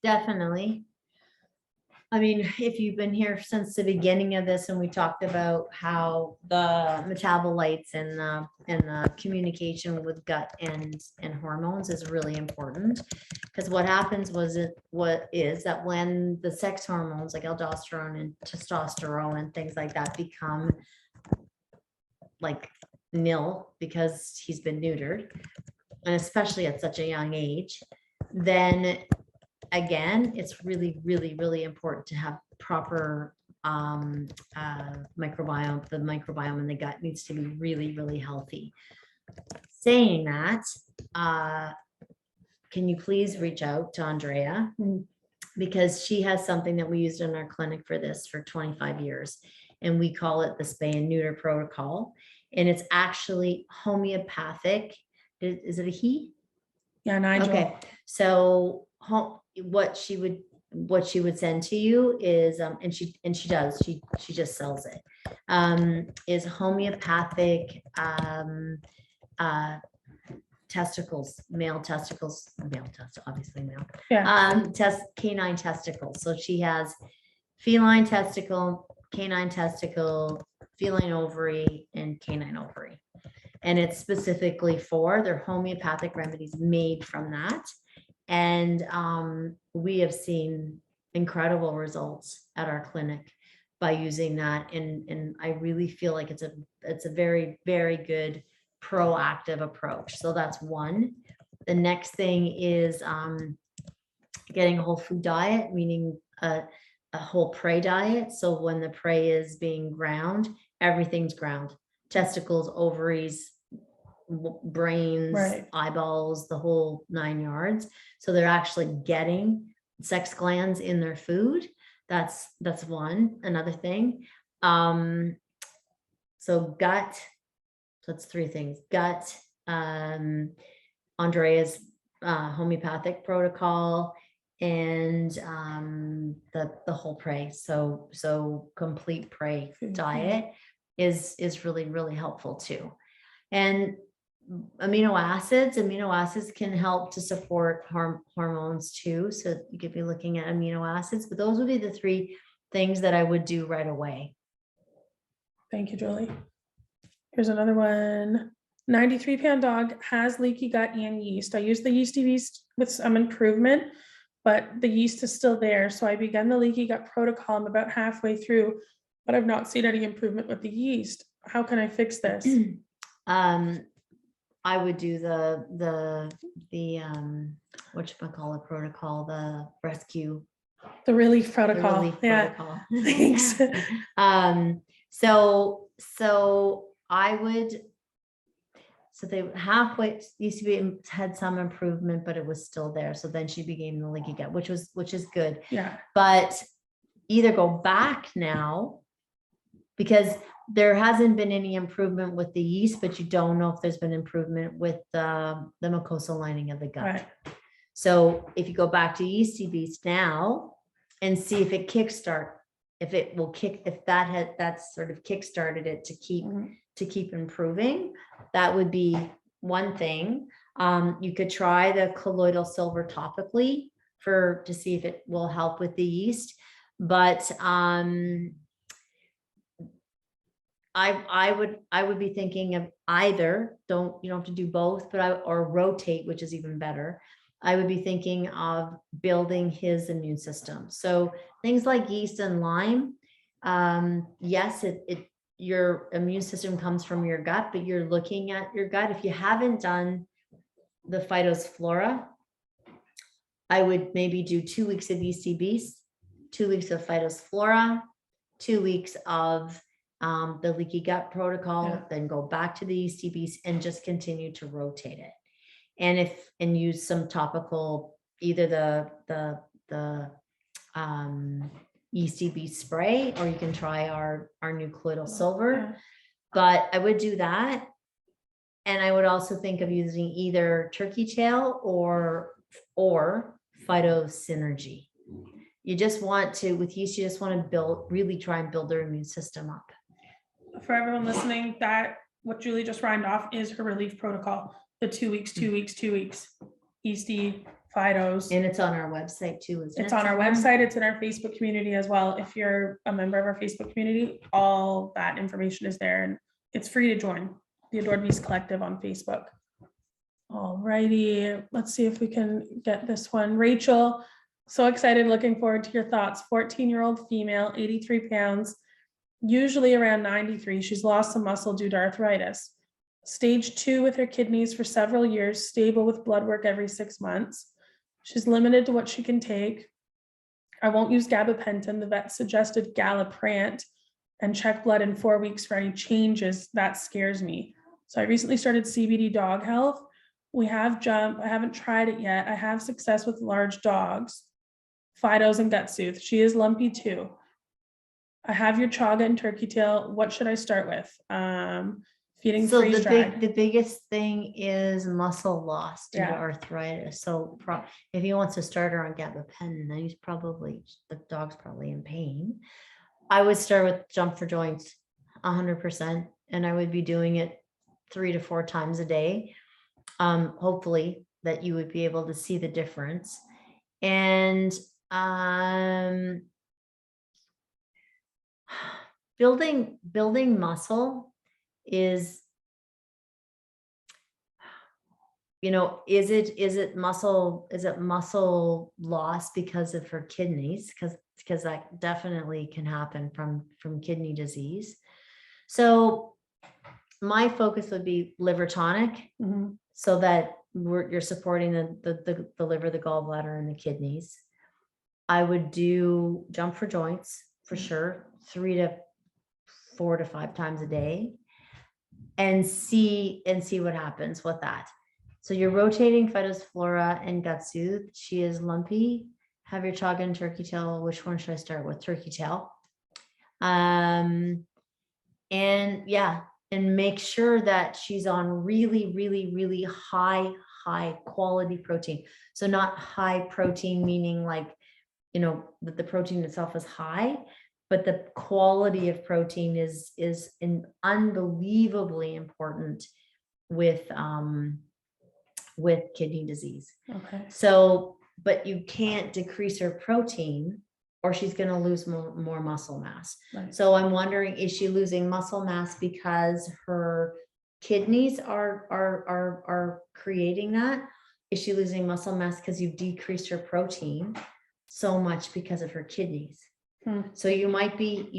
Definitely. I mean, if you've been here since the beginning of this, and we talked about how the metabolites and the communication with gut and hormones is really important, because what happens is that when the sex hormones like aldosterone and testosterone and things like that become like nil because he's been neutered, and especially at such a young age, then again, it's really, really, really important to have proper microbiome. The microbiome in the gut needs to be really, really healthy. Saying that, can you please reach out to Andrea? Because she has something that we used in our clinic for this for 25 years. And we call it the spay and neuter protocol. And it's actually homeopathic. Is it a he? Yeah, Nigel. Okay. So what she would send to you is and she just sells it, is homeopathic testicles, obviously male, canine testicles. So she has feline testicle, canine testicle, feline ovary and canine ovary. And it's specifically for their homeopathic remedies made from that. And we have seen incredible results at our clinic by using that. And I really feel like it's a very, very good proactive approach. So that's one. The next thing is getting a whole food diet, meaning a whole prey diet. So when the prey is being ground, everything's ground. Testicles, ovaries, brains, Right. eyeballs, the whole 9 yards. So they're actually getting sex glands in their food. That's one. Another thing. So gut. So that's 3 things. Gut, Andrea's homeopathic protocol, and the whole prey. So complete prey diet is really, really helpful too. And amino acids can help to support hormones too. So you could be looking at amino acids, but those would be the 3 things that I would do right away. Thank you, Julie. Here's another one. 93-pound dog has leaky gut and yeast. I used the Yeasty Beast with some improvement, but the yeast is still there. So I began the leaky gut protocol. I'm about halfway through, but I've not seen any improvement with the yeast. How can I fix this? I would do the whatchamacallit protocol, the rescue. The relief protocol. The relief protocol. Thanks. So I would, so they halfway used to be had some improvement, but it was still there. So then she became the leaky gut, which is good. Yeah. But either go back now, because there hasn't been any improvement with the yeast, but you don't know if there's been improvement with the mucosal lining of the gut. Right. So if you go back to Yeasty Beast now and see if it if that's sort of kickstarted it to keep improving, that would be one thing. You could try the colloidal silver topically to see if it will help with the yeast, but I would be thinking of either, you don't have to do both, but or rotate, which is even better. I would be thinking of building his immune system. So things like yeast and Lyme, yes, your immune system comes from your gut, but you're looking at your gut. If you haven't done the Flora, I would maybe do 2 weeks of Yeasty Beast, 2 weeks of Flora, 2 weeks of the leaky gut protocol, then go back to the Yeasty Beast and just continue to rotate it. And use some topical, either the Yeasty Beast spray, or you can try our new colloidal silver. But I would do that. And I would also think of using either turkey tail or phytosynergy. You just want to, with yeast, you just want to really try and build their immune system up. For everyone listening, that what Julie just rhymed off is her relief protocol. The 2 weeks, 2 weeks, 2 weeks. Yeasty, phytos. And it's on our website too, isn't it? It's on our website. It's in our Facebook community as well. If you're a member of our Facebook community, all that information is there, and it's free to join the Adored Beast Collective on Facebook. All righty, let's see if we can get this one. Rachel, so excited, looking forward to your thoughts. 14-year-old female, 83 pounds, usually around 93. She's lost some muscle due to arthritis. Stage 2 with her kidneys for several years, stable with blood work every 6 months. She's limited to what she can take. I won't use gabapentin. The vet suggested galaprant and check blood in 4 weeks for any changes. That scares me. So I recently started CBD Dog Health. We have Jump. I haven't tried it yet. I have success with large dogs, Fidos and Gut Soothe. She is lumpy too. I have your chaga and turkey tail. What should I start with? Feeding So freeze-dried. the biggest thing is muscle loss due to Yeah. arthritis. So if he wants to start her on gabapentin, then the dog's probably in pain. I would start with Jump for JOYnts 100%, and I would be doing it 3 to 4 times a day. Hopefully that you would be able to see the difference. And building muscle is, is it muscle loss because of her kidneys? Because that definitely can happen from kidney disease. So my focus would be liver tonic, so that you're supporting the liver, the gallbladder, and the kidneys. I would do jump for joints for sure, 3 to 4 to 5 times a day, and see what happens with that. So you're rotating Phytos, Flora, and Gut Soothe. She is lumpy. Have your chaga and turkey tail. Which one should I start with? Turkey tail. And yeah, and make sure that she's on really, really, really high quality protein. So not high protein, meaning like, that the protein itself is high, but the quality of protein is unbelievably important with kidney disease. Okay. So, but you can't decrease her protein or she's going to lose more muscle mass. Right. So I'm wondering, is she losing muscle mass because her kidneys are creating that? Is she losing muscle mass because you decreased her protein so much because of her kidneys? So she might be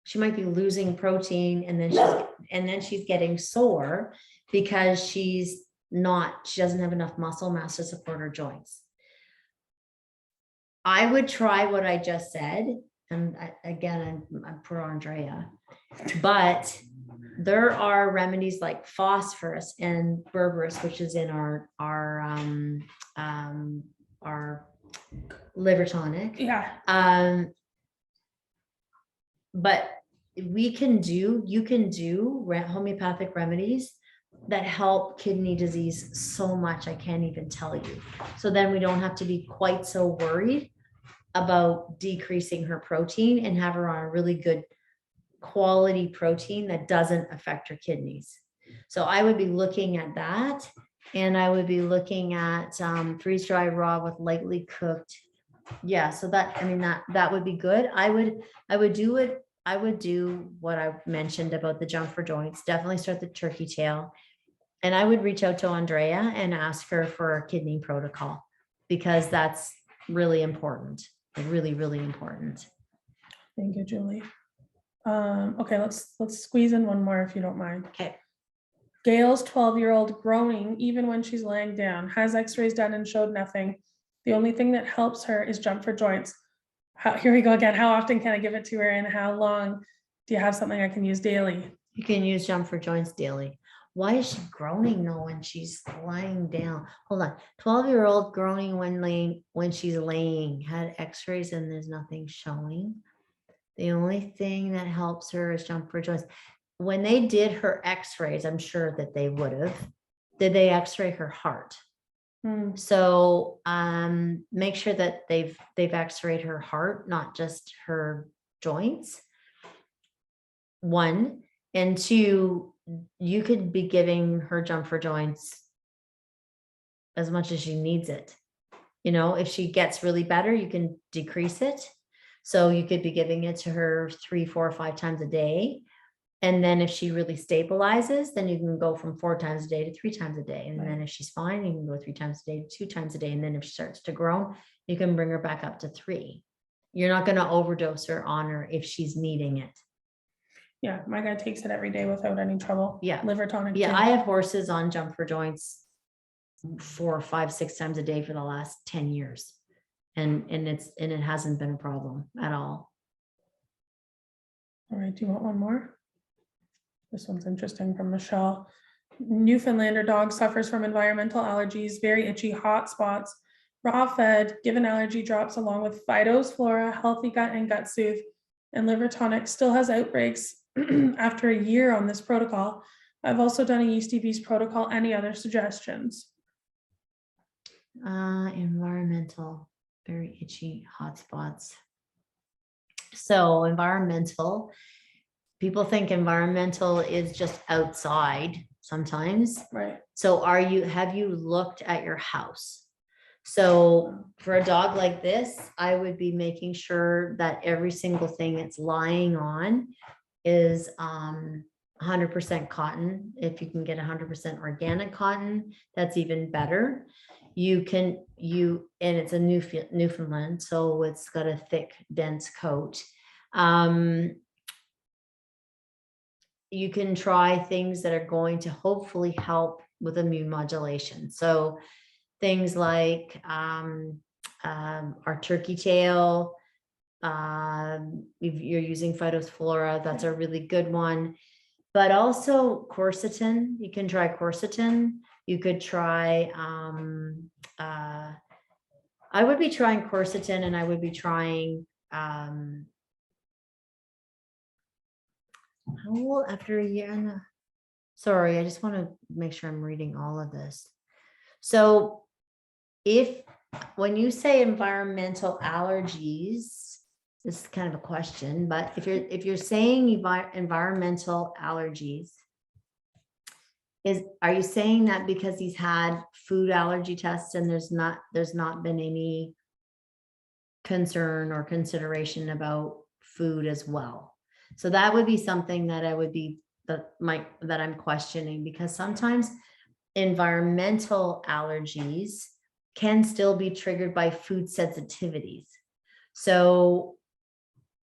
losing protein, and then she's getting sore because she doesn't have enough muscle mass to support her joints. I would try what I just said. And again, I'm pro Andrea, but there are remedies like phosphorus and berberis, which is in our liver tonic. Yeah. But you can do homeopathic remedies that help kidney disease so much, I can't even tell you. So then we don't have to be quite so worried about decreasing her protein, and have her on a really good quality protein that doesn't affect her kidneys. So I would be looking at that, and I would be looking at freeze dry raw with lightly cooked. Yeah, so that would be good. I would do what I mentioned about the jump for joints. Definitely start the turkey tail. And I would reach out to Andrea and ask her for a kidney protocol, because that's really important. Really, really important. Thank you, Julie. Okay, let's squeeze in one more if you don't mind. Okay. Gail's 12-year-old groaning even when she's laying down, has x-rays done and showed nothing. The only thing that helps her is jump for joints. Here we go again. How often can I give it to her, and how long? Do you have something I can use daily? You can use jump for joints daily. Why is she groaning though when she's lying down? Hold on. 12-year-old groaning when she's laying, had x-rays and there's nothing showing. The only thing that helps her is jump for joints. When they did her x-rays, I'm sure that they would have. Did they x-ray her heart? So make sure that they've x-rayed her heart, not just her joints. 1, and 2, you could be giving her jump for joints as much as she needs it. If she gets really better, you can decrease it. So you could be giving it to her 3, 4, 5 times a day. And then if she really stabilizes, then you can go from 4 times a day to 3 times a day. And then if she's fine, you can go 3 times a day to 2 times a day. And then if she starts to groan, you can bring her back up to 3. You're not going to overdose her on her if she's needing it. Yeah, my guy takes it every day without any trouble. Yeah. Liver tonic. Yeah, too. I have horses on jump for joints 4, 5, 6 times a day for the last 10 years. And it hasn't been a problem at all. All right, do you want one more? This one's interesting, from Michelle. Newfoundlander dog suffers from environmental allergies, very itchy, hot spots. Raw fed, given allergy drops along with Phytos, Flora, healthy gut and gut soothe, and liver tonic, still has outbreaks after a year on this protocol. I've also done a Yeasty Beast Protocol. Any other suggestions? Environmental, very itchy, hot spots. So environmental, people think environmental is just outside sometimes. Right. So have you looked at your house? So for a dog like this, I would be making sure that every single thing it's lying on is 100% cotton. If you can get 100% organic cotton, that's even better. And it's a Newfoundland, so it's got a thick, dense coat. You can try things that are going to hopefully help with immune modulation. So things like our turkey tail. If you're using Flora, that's a really good one. But also quercetin, you can try quercetin. You could try, I would be trying quercetin, and I would be trying, after a year, sorry, I just want to make sure I'm reading all of this. So when you say environmental allergies, this is kind of a question, but if you're saying environmental allergies, are you saying that because he's had food allergy tests and there's not been any concern or consideration about food as well? So that would be something that I'm questioning, because sometimes environmental allergies can still be triggered by food sensitivities. So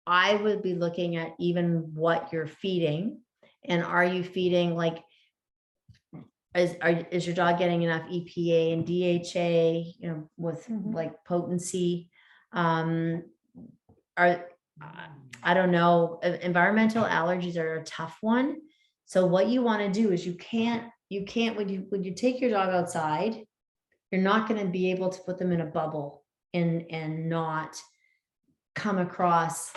I would be looking at even what you're feeding, and are you feeding, like, is your dog getting enough EPA and DHA, with like potency? I don't know. Environmental allergies are a tough one. So what you want to do is you can't when you take your dog outside, you're not going to be able to put them in a bubble and not come across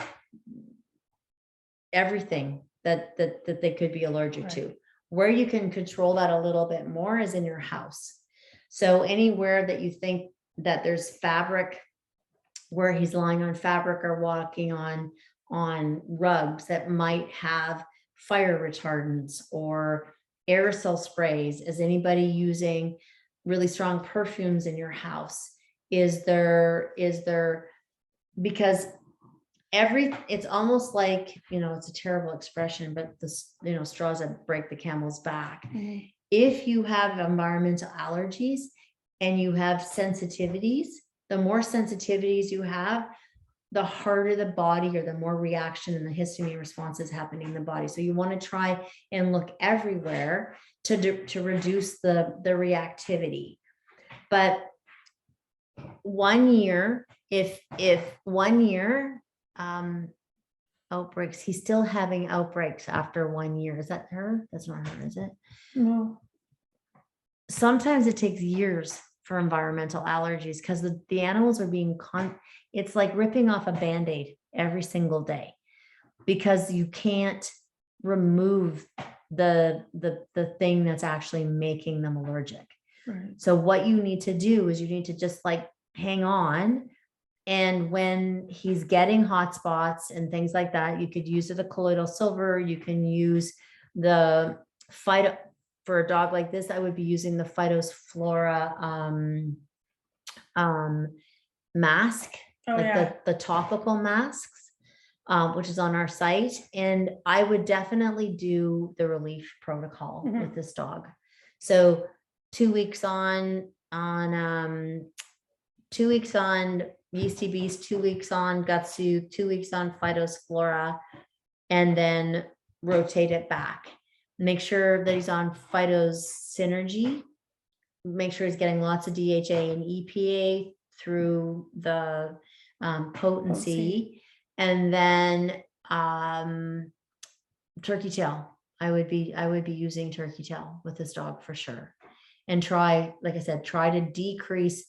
everything that they could be allergic to. Where you can control that a little bit more is in your house. So anywhere that you think that there's fabric, where he's lying on fabric or walking on rugs that might have fire retardants or aerosol sprays. Is anybody using really strong perfumes in your house? Is there, because it's almost like, it's a terrible expression, but this, straws that break the camel's back. Mm-hmm. If you have environmental allergies and you have sensitivities, the more sensitivities you have, the harder the body, or the more reaction and the histamine response is happening in the body. So you want to try and look everywhere to reduce the reactivity. But 1 year, if 1 year, outbreaks, he's still having outbreaks after 1 year. Is that her? That's not her, is it? No. Sometimes it takes years for environmental allergies, because the animals are being it's like ripping off a Band-Aid every single day, because you can't remove the thing that's actually making them allergic. Right. So what you need to do is you need to just like hang on. And when he's getting hot spots and things like that, you could use the colloidal silver. You can use the phyto. For a dog like this, I would be using the Flora mask, the topical masks, which is on our site. And I would definitely do the relief protocol with this dog. So 2 weeks on 2 weeks on Yeasty Beast, 2 weeks on Gutsu, 2 weeks on Flora, and then rotate it back. Make sure that he's on Phyto's Synergy. Make sure he's getting lots of DHA and EPA through the potency. And then turkey tail. I would be using turkey tail with this dog for sure. And try, like I said, try to decrease.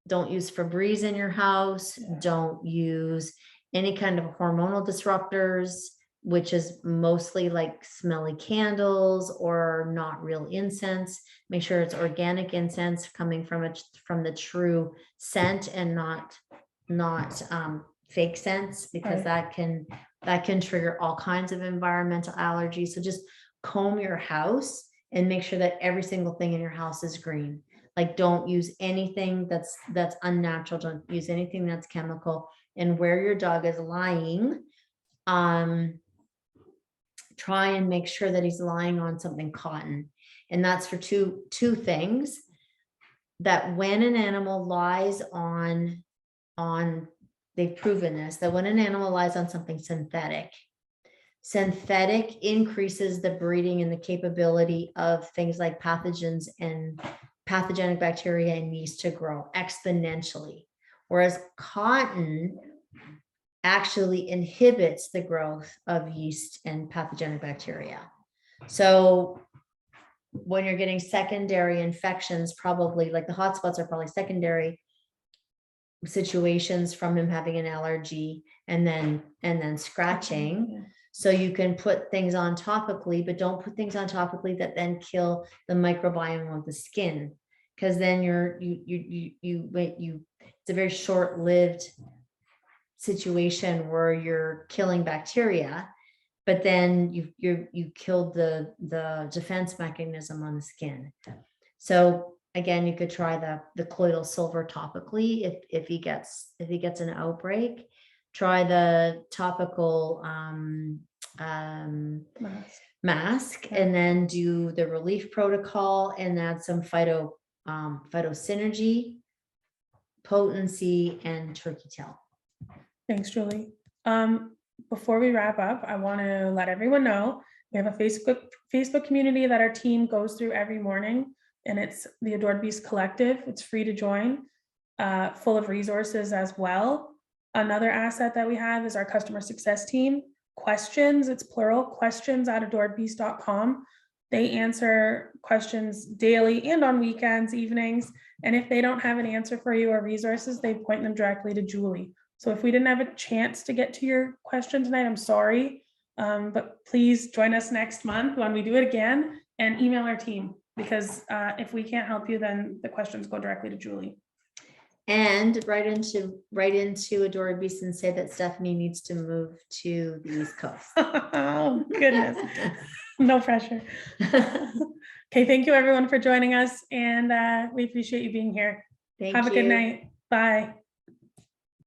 Don't use Febreze in your house. Don't use any kind of hormonal disruptors, which is mostly like smelly candles or not real incense. Make sure it's organic incense coming from the true scent and not fake scents, because that can trigger all kinds of environmental allergies. So just comb your house and make sure that every single thing in your house is green. Like, don't use anything that's unnatural. Don't use anything that's chemical. And where your dog is lying, try and make sure that he's lying on something cotton. And that's for two things. That when an animal lies on, they've proven this, that when an animal lies on something synthetic increases the breeding and the capability of things like pathogens and pathogenic bacteria and yeast to grow exponentially. Whereas cotton actually inhibits the growth of yeast and pathogenic bacteria. So when you're getting secondary infections, probably like the hotspots are probably secondary situations from him having an allergy and then scratching. So you can put things on topically, but don't put things on topically that then kill the microbiome of the skin, because then it's a very short-lived situation where you're killing bacteria, but then you killed the defense mechanism on the skin. So again, you could try the colloidal silver topically if he gets an outbreak. Try the topical mask, and then do the relief protocol and add some phytosynergy, potency, and turkey tail. Thanks, Julie. Before we wrap up, I want to let everyone know we have a Facebook community that our team goes through every morning, and it's the Adored Beast Collective. It's free to join, full of resources as well. Another asset that we have is our customer success team. Questions, it's plural, questions@adoredbeast.com. They answer questions daily and on weekends, evenings. And if they don't have an answer for you or resources, they point them directly to Julie. So if we didn't have a chance to get to your question tonight, I'm sorry. But please join us next month when we do it again, and email our team, because if we can't help you, then the questions go directly to Julie. And write into Adored Beast and say that Stephanie needs to move to the East Coast. Oh, goodness. No pressure. Okay, thank you everyone for joining us, and we appreciate you being here. Have a good night. Bye.